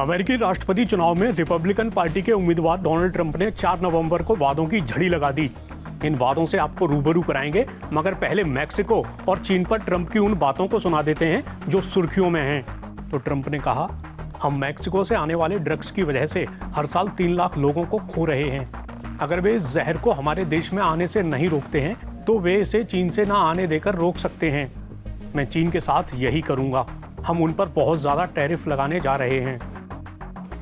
अमेरिकी राष्ट्रपति चुनाव में रिपब्लिकन पार्टी के उम्मीदवार डोनाल्ड ट्रंप ने 4 नवंबर को वादों की झड़ी लगा दी। इन वादों से आपको रूबरू कराएंगे, मगर पहले मैक्सिको और चीन पर ट्रंप की उन बातों को सुना देते हैं जो सुर्खियों में हैं। तो ट्रंप ने कहा, हम मैक्सिको से आने वाले ड्रग्स की वजह से हर साल 3 लाख लोगों को खो रहे हैं। अगर वे इस जहर को हमारे देश में आने से नहीं रोकते हैं तो वे इसे चीन से ना आने देकर रोक सकते हैं। मैं चीन के साथ यही करूंगा। हम उन पर बहुत ज़्यादा टैरिफ लगाने जा रहे हैं।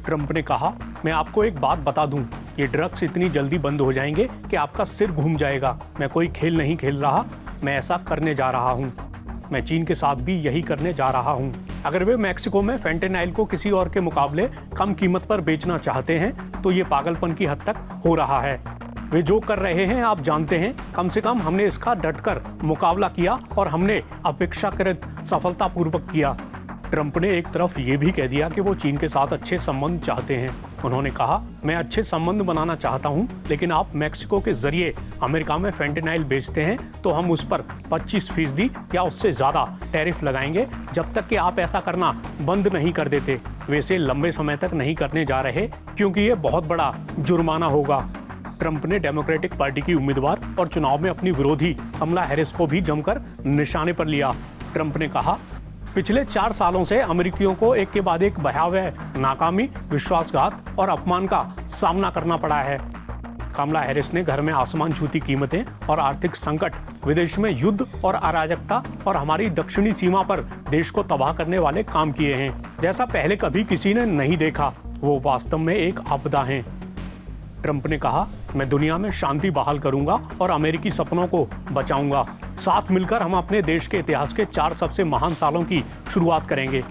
ट्रंप ने कहा, मैं आपको एक बात बता दूं, ये ड्रग्स इतनी जल्दी बंद हो जाएंगे कि आपका सिर घूम जाएगा। मैं कोई खेल नहीं खेल रहा, मैं ऐसा करने जा रहा हूं। मैं चीन के साथ भी यही करने जा रहा हूं। अगर वे मैक्सिको में फेंटेनाइल को किसी और के मुकाबले कम कीमत पर बेचना चाहते हैं तो ये पागलपन की हद तक हो रहा है। वे जो कर रहे हैं आप जानते हैं। कम से कम हमने इसका डटकर मुकाबला किया और हमने अपेक्षाकृत सफलतापूर्वक किया। ट्रंप ने एक तरफ ये भी कह दिया कि वो चीन के साथ अच्छे संबंध चाहते हैं। उन्होंने कहा, मैं अच्छे संबंध बनाना चाहता हूं, लेकिन आप मैक्सिको के जरिए अमेरिका में फेंटेनाइल बेचते हैं तो हम उस पर 25% या उससे ज़्यादा टैरिफ लगाएंगे जब तक कि आप ऐसा करना बंद नहीं कर देते। वे इसे लंबे समय तक नहीं करने जा रहे क्योंकि ये बहुत बड़ा जुर्माना होगा। ट्रंप ने डेमोक्रेटिक पार्टी की उम्मीदवार और चुनाव में अपनी विरोधी कमला हैरिस को भी जमकर निशाने पर लिया। ट्रंप ने कहा, पिछले 4 सालों से अमेरिकियों को एक के बाद एक भयावह नाकामी, विश्वासघात और अपमान का सामना करना पड़ा है। कमला हैरिस ने घर में आसमान छूती कीमतें और आर्थिक संकट, विदेश में युद्ध और अराजकता और हमारी दक्षिणी सीमा पर देश को तबाह करने वाले काम किए हैं, जैसा पहले कभी किसी ने नहीं देखा। वो वास्तव में एक आपदा हैं। ट्रंप ने कहा, मैं दुनिया में शांति बहाल करूंगा और अमेरिकी सपनों को बचाऊंगा। साथ मिलकर हम अपने देश के इतिहास के 4 सबसे महान सालों की शुरुआत करेंगे।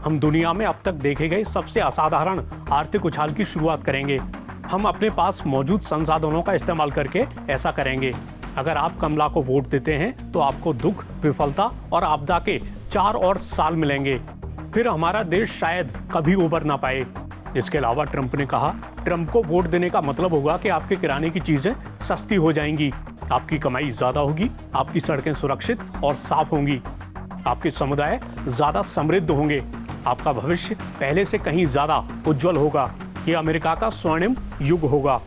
हम दुनिया में अब तक देखे गए सबसे असाधारण आर्थिक उछाल की शुरुआत करेंगे। हम अपने पास मौजूद संसाधनों का इस्तेमाल करके ऐसा करेंगे। अगर आप कमला को वोट देते हैं तो आपको दुख, विफलता और आपदा के 4 और साल मिलेंगे। फिर हमारा देश शायद कभी उबर ना पाए। इसके अलावा ट्रंप ने कहा, ट्रंप को वोट देने का मतलब होगा कि आपके किराने की चीजें सस्ती हो जाएंगी, आपकी कमाई ज्यादा होगी, आपकी सड़कें सुरक्षित और साफ होंगी, आपके समुदाय ज्यादा समृद्ध होंगे, आपका भविष्य पहले से कहीं ज्यादा उज्जवल होगा। ये अमेरिका का स्वर्णिम युग होगा।